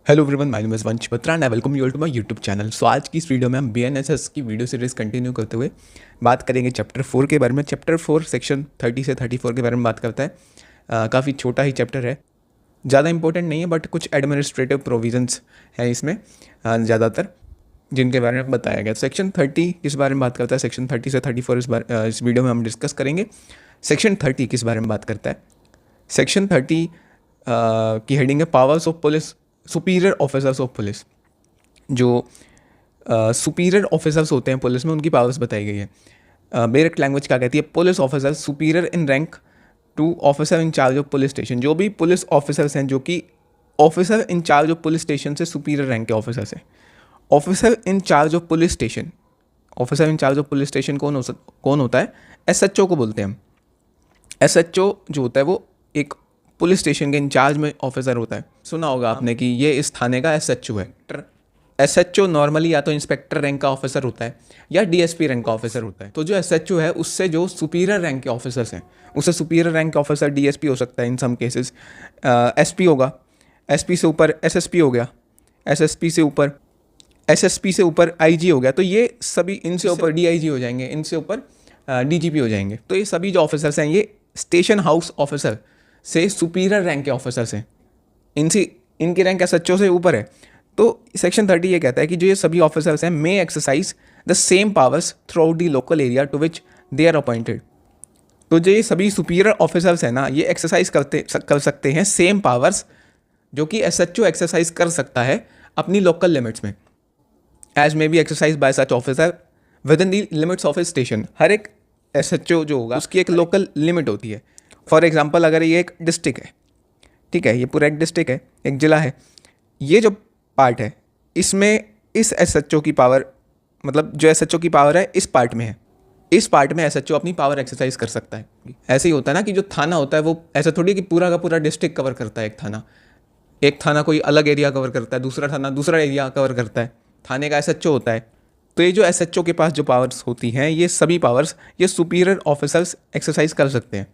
Hello everyone, my name is Vansh Batra and I welcome you all to my YouTube channel. So आज की इस video में हम BNSS की वीडियो सीरीज़ कंटिन्यू करते हुए बात करेंगे चैप्टर 4 के बारे में। चैप्टर 4 सेक्शन 30 से 34 के बारे में बात करता है। काफ़ी छोटा ही चैप्टर है, ज़्यादा इंपॉर्टेंट नहीं है, बट कुछ एडमिनिस्ट्रेटिव प्रोविजंस हैं इसमें ज़्यादातर, जिनके बारे में बताया गया। सेक्शन 30 किस बारे में बात करता है, सेक्शन 30 से 34 इस वीडियो में हम डिस्कस करेंगे। सेक्शन 30 किस बारे में बात करता है? सेक्शन 30 की हेडिंग है powers of police, superior officers of police. जो सुपीरियर ऑफिसर्स होते हैं पुलिस में, उनकी पावर्स बताई गई है। बेरेक्ट लैंग्वेज क्या कहती है? Police officer superior in rank to officer in charge of police station. जो भी पुलिस ऑफिसर्स हैं जो कि officer in charge of police station से सुपीरियर रैंक के ऑफिसर्स हैं। Officer in charge of police station, officer in charge of police station कौन होता है? एसएचओ को बोलते हैं हम। एसएचओ जो होता है वो एक पुलिस स्टेशन के इंचार्ज में ऑफिसर होता है। सुना होगा आपने कि ये इस थाने का एसएचओ है। एसएचओ नॉर्मली या तो इंस्पेक्टर रैंक का ऑफिसर होता है या डीएसपी रैंक का ऑफिसर होता है। तो जो एसएचओ है उससे जो सुपीरियर रैंक के ऑफिसर्स हैं, उससे सुपीरियर रैंक के ऑफिसर डीएसपी हो सकता है इन सम केसेस, एसपी होगा, एसपी से ऊपर एसएसपी हो गया, एसएसपी से ऊपर एसएसपी से ऊपर आईजी हो गया। तो ये सभी, इनसे ऊपर डीआईजी हो जाएंगे, इनसे ऊपर डीजीपी हो जाएंगे। तो ये सभी जो ऑफिसर्स हैं ये स्टेशन हाउस ऑफिसर से सुपीरियर रैंक के ऑफिसर्स हैं। इनकी रैंक एसएचओ से ऊपर है। तो सेक्शन 30 ये कहता है कि जो ये सभी ऑफिसर्स हैं may exercise the same powers throughout the local area to which they are appointed. तो जो ये सभी सुपीरियर ऑफिसर्स हैं ना, ये एक्सरसाइज कर सकते हैं सेम पावर्स जो कि एसएचओ एक्सरसाइज कर सकता है अपनी लोकल लिमिट्स में, as may be exercised by such officer within the limits of a station. हर एक एसएचओ जो होगा उसकी एक लोकल लिमिट होती है। फॉर एग्जाम्पल, अगर ये एक डिस्ट्रिक्ट है, ठीक है, ये पूरा एक डिस्ट्रिक्ट है, एक ज़िला है, ये जो पार्ट है इसमें इस एसएचओ की पावर, मतलब जो एसएचओ की पावर है इस पार्ट में है, इस पार्ट में एसएचओ अपनी पावर एक्सरसाइज कर सकता है। ऐसे ही होता है ना कि जो थाना होता है वो ऐसा थोड़ी कि पूरा का पूरा डिस्ट्रिक्ट कवर करता है। एक थाना कोई अलग एरिया कवर करता है, दूसरा थाना दूसरा एरिया कवर करता है। थाने का एसएचओ होता है। तो ये जो एसएचओ के पास जो पावर्स होती हैं, ये सभी पावर्स ये सुपीरियर ऑफिसर्स एक्सरसाइज कर सकते हैं।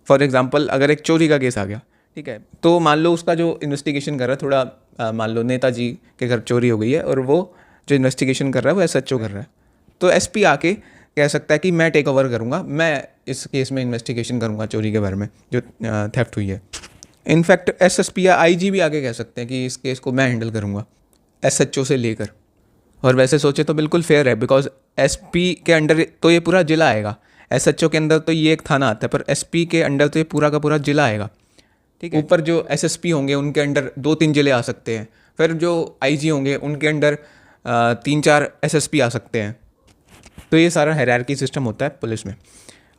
फॉर एग्जाम्पल, अगर एक चोरी का केस आ गया, ठीक है, तो मान लो उसका जो इन्वेस्टिगेशन कर रहा है, थोड़ा मान लो नेताजी के घर चोरी हो गई है और वो जो इन्वेस्टिगेशन कर रहा है वो एसएचओ कर रहा है, तो एसपी आके कह सकता है कि मैं टेक ओवर करूँगा, मैं इस केस में इन्वेस्टिगेशन करूँगा चोरी के बारे में जो थेफ्ट हुई है। इनफैक्ट एसएसपी या आईजी भी आके कह सकते हैं कि इस केस को मैं हैंडल करूँगा एसएचओ से लेकर। और वैसे सोचे तो बिल्कुल फेयर है, बिकॉज एसपी के अंडर तो ये पूरा जिला आएगा। एसएचओ के अंदर तो ये एक थाना आता है, पर एसपी के अंडर तो ये पूरा का पूरा जिला आएगा, ठीक है। ऊपर जो एसएसपी होंगे उनके अंडर 2-3 जिले आ सकते हैं। फिर जो आईजी होंगे उनके अंडर 3-4 एसएसपी आ सकते हैं। तो ये सारा हायरार्की सिस्टम होता है पुलिस में।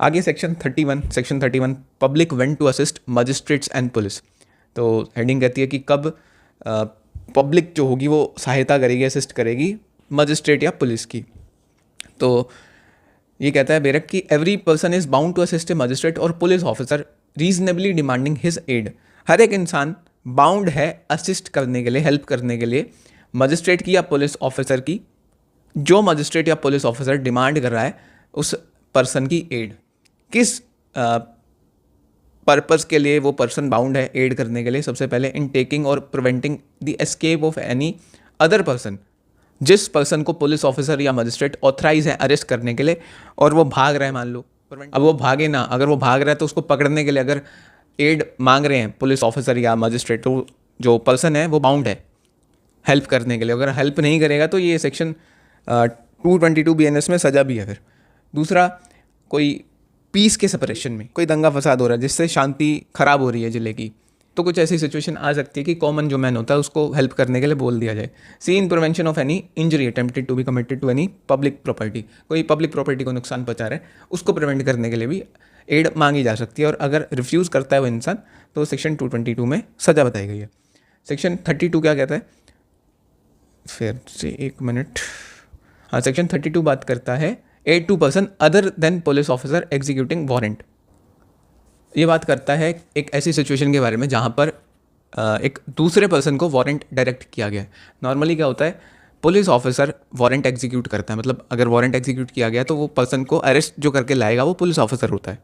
आगे section 31 public went to assist magistrates and police. तो हेडिंग कहती है कि कब पब्लिक जो होगी वो सहायता करेगी, असिस्ट करेगी मजिस्ट्रेट या पुलिस की। तो ये कहता है बेरक कि every person is bound to assist a magistrate और police officer reasonably demanding his aid. हर एक इंसान बाउंड है असिस्ट करने के लिए, हेल्प करने के लिए मजिस्ट्रेट की या पुलिस ऑफिसर की। जो मजिस्ट्रेट या पुलिस ऑफिसर डिमांड कर रहा है उस पर्सन की एड, किस पर्पस के लिए वो पर्सन बाउंड है एड करने के लिए? सबसे पहले इन टेकिंग और preventing the escape of any other person. जिस पर्सन को पुलिस ऑफिसर या मजिस्ट्रेट ऑथराइज है अरेस्ट करने के लिए और वो भाग रहा है, मान लो, अब वो भागे ना, अगर वो भाग रहा है तो उसको पकड़ने के लिए अगर एड मांग रहे हैं पुलिस ऑफिसर या मजिस्ट्रेट, तो जो पर्सन है वो बाउंड है हेल्प करने के लिए। अगर हेल्प नहीं करेगा तो ये सेक्शन 222 बीएनएस में सजा भी है। फिर दूसरा, कोई पीस के सेपरेशन में कोई दंगा फसाद हो रहा है जिससे शांति खराब हो रही है ज़िले की, तो कुछ ऐसी सिचुएशन आ सकती है कि कॉमन जो मैन होता है उसको हेल्प करने के लिए बोल दिया जाए। C in prevention of any injury attempted to be committed to any public property. कोई पब्लिक प्रॉपर्टी को नुकसान पहुंचा रहा है उसको प्रिवेंट करने के लिए भी एड मांगी जा सकती है। और अगर रिफ्यूज़ करता है वो इंसान तो सेक्शन 222 में सज़ा बताई गई है। सेक्शन 32 क्या कहता है? फिर से एक मिनट, हाँ, सेक्शन 32 बात करता है aid to person other than police officer executing warrant. ये बात करता है एक ऐसी सिचुएशन के बारे में जहाँ पर एक दूसरे पर्सन को वारंट डायरेक्ट किया गया है। नॉर्मली क्या होता है, पुलिस ऑफिसर वारंट एग्जीक्यूट करता है, मतलब अगर वारंट एग्जीक्यूट किया गया तो वो पर्सन को अरेस्ट जो करके लाएगा वो पुलिस ऑफिसर होता है।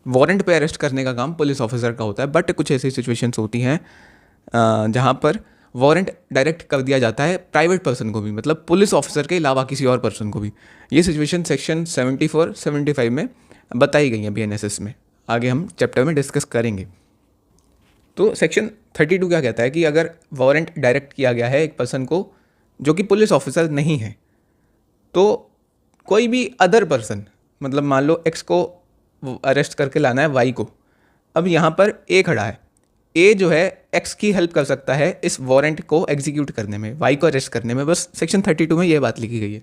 वारंट पे अरेस्ट करने का काम पुलिस ऑफिसर का होता है। बट कुछ ऐसी सिचुएशंस होती हैं जहाँ पर वारंट डायरेक्ट कर दिया जाता है प्राइवेट पर्सन को भी, मतलब पुलिस ऑफिसर के अलावा किसी और पर्सन को भी। ये सिचुएशन सेक्शन 74 75 में बताई गई है BNSS में, आगे हम चैप्टर में डिस्कस करेंगे। तो सेक्शन 32 क्या कहता है कि अगर वारंट डायरेक्ट किया गया है एक पर्सन को जो कि पुलिस ऑफिसर नहीं है, तो कोई भी अदर पर्सन, मतलब मान लो एक्स को अरेस्ट करके लाना है वाई को, अब यहाँ पर ए खड़ा है, ए जो है एक्स की हेल्प कर सकता है इस वारंट को एग्जीक्यूट करने में, वाई को अरेस्ट करने में, बस सेक्शन 32 में ये बात लिखी गई है।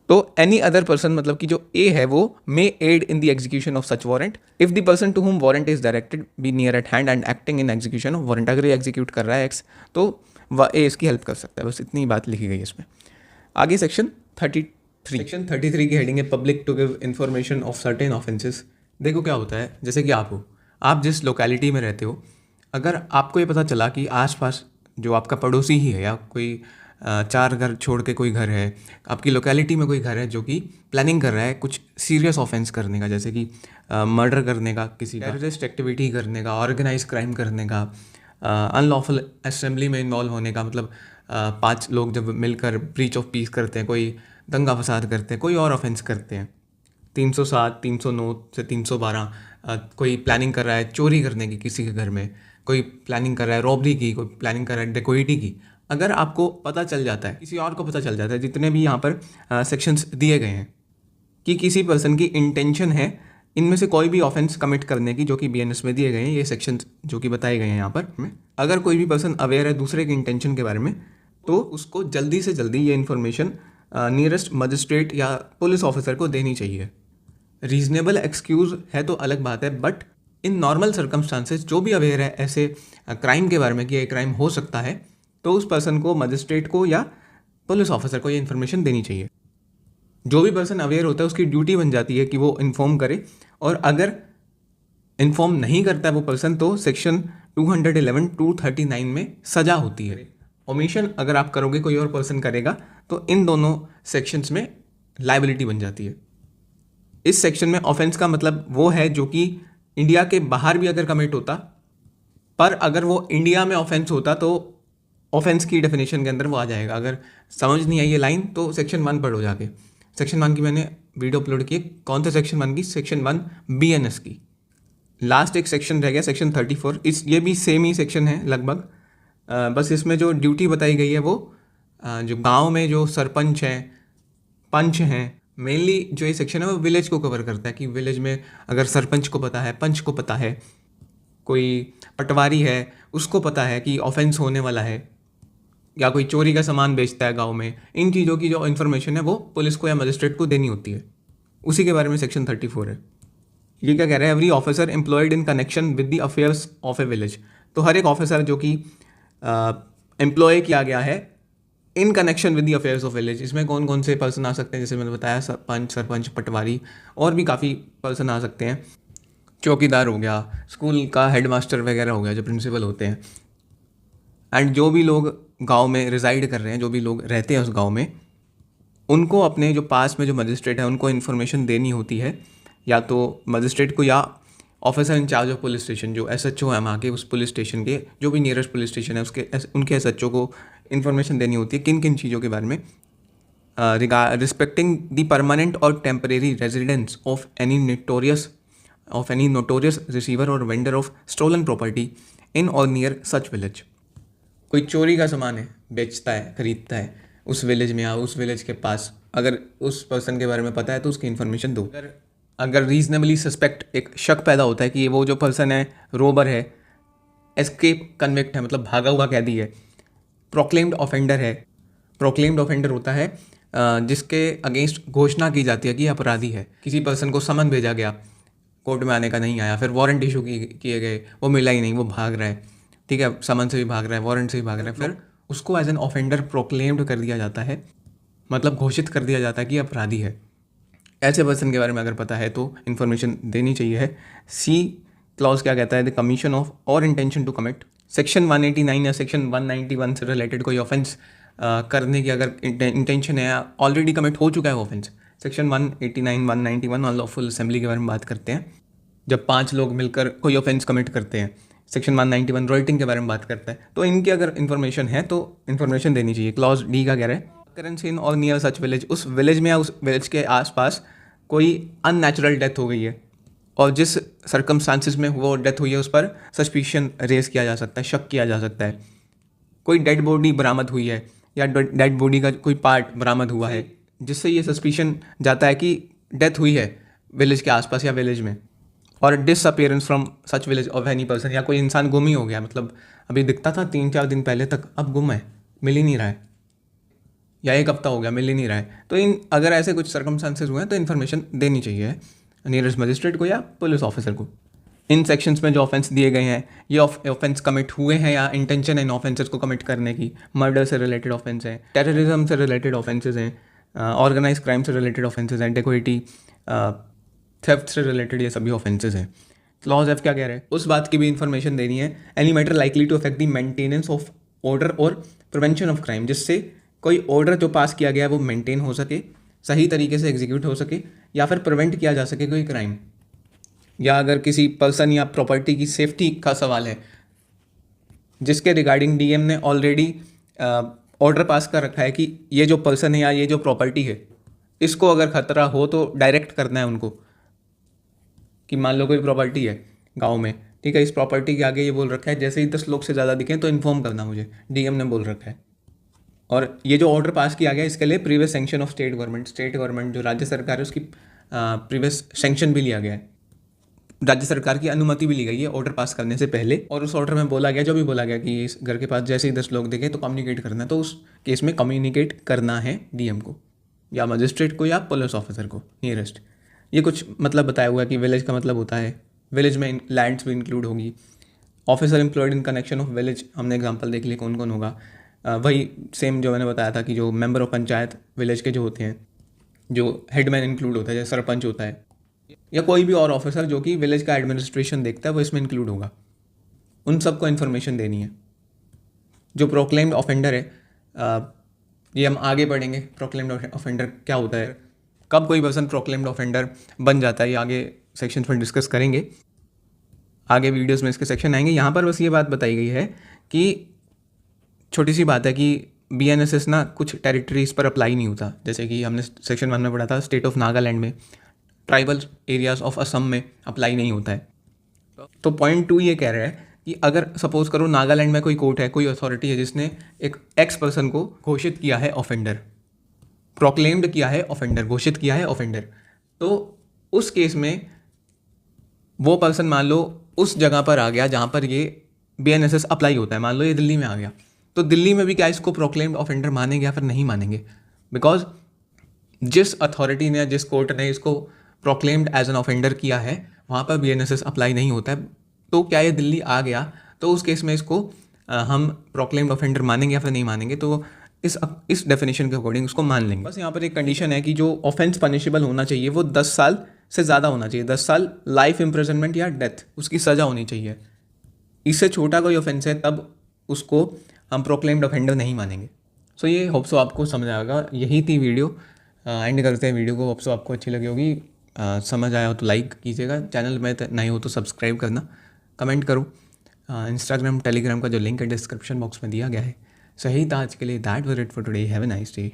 तो एनी अदर पर्सन, मतलब कि जो ए है वो may aid in the execution of such warrant if the person to whom warrant is directed be near at hand and acting in execution of warrant. अगर ये एग्जीक्यूट कर रहा है एक्स तो ए इसकी हेल्प कर सकता है, बस इतनी बात लिखी गई है इसमें। आगे सेक्शन 33 की हेडिंग है public to give information of certain offences. देखो क्या होता है, जैसे कि आप जिस लोकेलिटी में रहते हो, अगर आपको ये पता चला कि आसपास जो आपका पड़ोसी ही है या कोई 4 घर छोड़ के कोई घर है, आपकी लोकेलिटी में कोई घर है जो कि प्लानिंग कर रहा है कुछ सीरियस ऑफेंस करने का, जैसे कि मर्डर करने का, किसी टेररिस्ट एक्टिविटी करने का, ऑर्गेनाइज क्राइम करने का, अनलॉफुल असेंबली में इन्वॉल्व होने का, मतलब 5 लोग जब मिलकर ब्रीच ऑफ पीस करते हैं, कोई दंगा फसाद करते हैं, कोई और ऑफेंस करते हैं, 307 309 से 312, कोई प्लानिंग कर रहा है चोरी करने की किसी के घर में, कोई प्लानिंग कर रहा है रॉबरी की, कोई प्लानिंग कर रहा है डेकोइटी की, अगर आपको पता चल जाता है, किसी और को पता चल जाता है, जितने भी यहाँ पर सेक्शंस दिए गए हैं कि किसी पर्सन की इंटेंशन है इनमें से कोई भी ऑफेंस कमिट करने की, जो कि BNS में दिए गए हैं, ये सेक्शंस जो कि बताए गए हैं यहाँ पर, अगर कोई भी पर्सन अवेयर है दूसरे की इंटेंशन के बारे में, तो उसको जल्दी से जल्दी ये इन्फॉर्मेशन नियरेस्ट मजिस्ट्रेट या पुलिस ऑफिसर को देनी चाहिए। रीजनेबल एक्सक्यूज़ है तो अलग बात है, बट इन नॉर्मल सर्कमस्टांसेस जो भी अवेयर है ऐसे क्राइम के बारे में कि ये क्राइम हो सकता है, तो उस पर्सन को मजिस्ट्रेट को या पुलिस ऑफिसर को ये इन्फॉर्मेशन देनी चाहिए। जो भी पर्सन अवेयर होता है उसकी ड्यूटी बन जाती है कि वो इन्फॉर्म करे, और अगर इन्फॉर्म नहीं करता है वो पर्सन तो सेक्शन 211 239 में सजा होती है। ओमिशन अगर आप करोगे कोई और पर्सन करेगा तो इन दोनों सेक्शंस में लाइबिलिटी बन जाती है। इस सेक्शन में ऑफेंस का मतलब वो है जो कि इंडिया के बाहर भी अगर कमिट होता, पर अगर वो इंडिया में ऑफेंस होता तो ऑफेंस की डेफिनेशन के अंदर वो आ जाएगा। अगर समझ नहीं आई ये लाइन तो सेक्शन 1 पढ़ो जाके। सेक्शन 1 की मैंने वीडियो अपलोड की है। कौन सा सेक्शन 1 की? सेक्शन 1 BNS की। लास्ट एक सेक्शन रह गया सेक्शन 34। ये भी सेम ही सेक्शन है लगभग, बस इसमें जो ड्यूटी बताई गई है वो जो गांव में जो सरपंच हैं, पंच हैं, मेनली जो ये सेक्शन है वो विलेज को कवर करता है कि विलेज में अगर सरपंच को पता है, पंच को पता है, कोई पटवारी है उसको पता है कि ऑफेंस होने वाला है, या कोई चोरी का सामान बेचता है गांव में, इन चीज़ों की जो इन्फॉर्मेशन है वो पुलिस को या मजिस्ट्रेट को देनी होती है। उसी के बारे में सेक्शन 34 है। ये क्या कह रहा है? Every officer employed in connection with the affairs of A village. तो हर एक ऑफिसर जो कि एम्प्लॉय किया गया है in connection with the affairs of village. इसमें कौन कौन से पर्सन आ सकते हैं? जैसे मैंने बताया सरपंच, पटवारी, और भी काफ़ी पर्सन आ सकते हैं। चौकीदार हो गया, स्कूल का हेडमास्टर वगैरह हो गया, जो प्रिंसिपल होते हैं। एंड जो भी लोग गांव में रिजाइड कर रहे हैं, जो भी लोग रहते हैं उस गांव में, उनको अपने जो पास में जो मजिस्ट्रेट है उनको इन्फॉर्मेशन देनी होती है, या तो मजिस्ट्रेट को या officer in charge of police station, जो SHO है वहाँ के, उस पुलिस स्टेशन के जो भी नियरेस्ट पुलिस स्टेशन है उनके SHO को इन्फॉर्मेशन देनी होती है किन किन चीज़ों के बारे में, रिस्पेक्टिंग द परमानेंट और temporary residence of any notorious receiver और vendor of stolen property in और नियर सच विलेज। कोई चोरी का सामान है, बेचता है, खरीदता है उस विलेज में या उस विलेज के पास, अगर उस पर्सन के बारे में पता है तो उसकी इन्फॉर्मेशन दो। अगर रीजनेबली सस्पेक्ट, एक शक पैदा होता है कि ये वो जो पर्सन है रोबर है, एस्केप कन्विक्ट है, मतलब भागा हुआ कैदी है, प्रोक्लेम्ड ऑफेंडर है। प्रोक्लेम्ड ऑफेंडर होता है जिसके अगेंस्ट घोषणा की जाती है कि अपराधी है। किसी पर्सन को समन भेजा गया, कोर्ट में आने का नहीं आया, फिर वारंट इशू किए गए, वो मिला ही नहीं, वो भाग रहा है, ठीक है, समन से भी भाग रहा है, वारंट से भी भाग रहा है, फिर उसको एज एन ऑफेंडर प्रोक्लेम्ड कर दिया जाता है, मतलब घोषित कर दिया जाता है कि अपराधी है। ऐसे पर्सन के बारे में अगर पता है तो इन्फॉर्मेशन देनी चाहिए है। C क्लॉज क्या कहता है? द कमीशन ऑफ और इंटेंशन टू कमिट। सेक्शन 189 या सेक्शन 191 से रिलेटेड कोई ऑफेंस करने की अगर इंटेंशन है, ऑलरेडी कमिट हो चुका है ऑफेंस, सेक्शन 189 191 अनलॉफुल असेंबली के बारे में बात करते हैं। जब 5 लोग मिलकर कोई ऑफेंस कमिट करते हैं, सेक्शन 191 रॉयटिंग के बारे में बात करता है। तो इनकी अगर इन्फॉर्मेशन है तो इन्फॉर्मेशन देनी चाहिए। क्लॉज डी का कह रहा है करेंस इन और नियर सच विलेज, उस विलेज में या उस विलेज के आसपास कोई अननेचुरल डेथ हो गई है और जिस सर्कमस्टांसिस में वो डेथ हुई है उस पर सस्पिशन रेज किया जा सकता है, शक किया जा सकता है। कोई डेड बॉडी बरामद हुई है या डेड बॉडी का कोई पार्ट बरामद हुआ है जिससे ये सस्पिशन जाता है कि डेथ हुई है विलेज के आसपास या विलेज में। और disappearance from such village of any person, या कोई इंसान गुम ही हो गया, मतलब अभी दिखता था 3-4 दिन पहले तक, अब गुम है, मिल ही नहीं रहा है, या 1 हफ्ता हो गया मिल ही नहीं रहा है। तो इन अगर ऐसे कुछ सर्कमस्टांसेस हुए हैं तो इन्फॉर्मेशन देनी चाहिए नियरेस्ट मजिस्ट्रेट को या पुलिस ऑफिसर को। इन सेक्शंस में जो ऑफेंस दिए गए हैं ये ऑफेंस कमिट हुए हैं या इंटेंशन है इन ऑफेंसेस को कमिट करने की, मर्डर से रिलेटेड ऑफेंस हैं, टेररिज्म से रिलेटेड ऑफेंसेस हैं, ऑर्गेनाइज क्राइम से रिलेटेड ऑफेंसेस हैं, डेकोइटी, थेफ्ट से रिलेटेड ये सभी ऑफेंसेस हैं। क्लॉज एफ क्या कह रहे हैं, उस बात की भी इंफॉर्मेशन देनी है, any matter likely to affect the maintenance of order और प्रिवेंशन ऑफ क्राइम, जिससे कोई ऑर्डर जो पास किया गया है वो मेंटेन हो सके, सही तरीके से एग्जीक्यूट हो सके, या फिर प्रिवेंट किया जा सके कोई क्राइम, या अगर किसी पर्सन या प्रॉपर्टी की सेफ्टी का सवाल है जिसके रिगार्डिंग डीएम ने ऑलरेडी ऑर्डर पास कर रखा है कि ये जो पर्सन है या ये जो प्रॉपर्टी है इसको अगर खतरा हो तो डायरेक्ट करना है उनको, कि मान लो कोई प्रॉपर्टी है गांव में, ठीक है, इस प्रॉपर्टी के आगे ये बोल रखा है जैसे ही 10 लोग से ज़्यादा दिखें तो इन्फॉर्म करना मुझे, डीएम ने बोल रखा है। और ये जो ऑर्डर पास किया गया इसके लिए previous sanction of state government जो राज्य सरकार है उसकी प्रीवियस सेंक्शन भी लिया गया है, राज्य सरकार की अनुमति भी ली गई है ऑर्डर पास करने से पहले। और उस ऑर्डर में बोला गया, जो भी बोला गया कि इस घर के पास जैसे ही 10 लोग दिखे तो कम्युनिकेट करना है, तो उस केस में कम्युनिकेट करना है डीएम को या मजिस्ट्रेट को या पुलिस ऑफिसर को नियरेस्ट। ये कुछ मतलब बताया हुआ है कि विलेज का मतलब होता है विलेज में लैंड्स भी इंक्लूड होगी, officer employed in connection of village, हमने एग्जांपल देख लिए कौन कौन होगा। वही सेम जो मैंने बताया था कि जो मेंबर ऑफ पंचायत विलेज के जो होते हैं, जो हेडमैन इंक्लूड होता है, जैसे सरपंच होता है, या कोई भी और ऑफिसर जो कि विलेज का एडमिनिस्ट्रेशन देखता है वो इसमें इंक्लूड होगा, उन सबको इन्फॉर्मेशन देनी है। जो प्रोक्लेम्ड ऑफेंडर है, ये हम आगे पढ़ेंगे प्रोक्लेम्ड ऑफेंडर क्या होता है, कब कोई पर्सन प्रोक्लेम्ड ऑफेंडर बन जाता है, ये आगे सेक्शन में डिस्कस करेंगे, आगे वीडियोस में इसके सेक्शन आएंगे। यहाँ पर बस ये बात बताई गई है कि छोटी सी बात है कि BNSS ना कुछ टेरिटरीज पर अप्लाई नहीं होता, जैसे कि हमने सेक्शन 1 में पढ़ा था स्टेट ऑफ नागालैंड में, ट्राइबल एरियाज ऑफ असम में अप्लाई नहीं होता है। तो पॉइंट 2 ये कह रहा है कि अगर सपोज करो नागालैंड में कोई कोर्ट है, कोई अथॉरिटी है जिसने एक एक्स पर्सन को घोषित किया है ऑफेंडर, प्रोक्लेम्ड किया है ऑफेंडर, घोषित किया है ऑफेंडर, तो उस केस में वो पर्सन मान लो उस जगह पर आ गया जहाँ पर ये BNSS अप्लाई होता है, मान लो ये दिल्ली में आ गया, तो दिल्ली में भी क्या इसको प्रोक्लेम्ड ऑफेंडर मानेंगे या फिर नहीं मानेंगे, बिकॉज जिस अथॉरिटी ने, जिस कोर्ट ने इसको प्रोक्लेम्ड एज एन ऑफेंडर किया है वहाँ पर BNSS अप्लाई नहीं होता है। तो क्या ये दिल्ली आ गया तो उस केस में इसको हम प्रोक्लेम्ड ऑफेंडर मानेंगे या फिर नहीं मानेंगे, तो इस डेफिनेशन के अकॉर्डिंग उसको मान लेंगे। बस यहाँ पर एक कंडीशन है कि जो ऑफेंस पनिशेबल होना चाहिए वो 10 साल से ज़्यादा होना चाहिए, 10 साल लाइफ इम्प्रिजनमेंट या डेथ उसकी सज़ा होनी चाहिए। इससे छोटा कोई ऑफेंस है तब उसको हम प्रोक्लेम्ड ऑफेंडर नहीं मानेंगे। सो ये होप्सो आपको समझ आएगा। यही थी वीडियो, एंड करते हैं वीडियो को। होप्सो आपको अच्छी लगी होगी, समझ आया हो तो लाइक कीजिएगा, चैनल में नए हो तो सब्सक्राइब करना, कमेंट करो। इंस्टाग्राम टेलीग्राम का जो लिंक है डिस्क्रिप्शन बॉक्स में दिया गया है। सही था आज के लिए, that was it for today, have a nice day.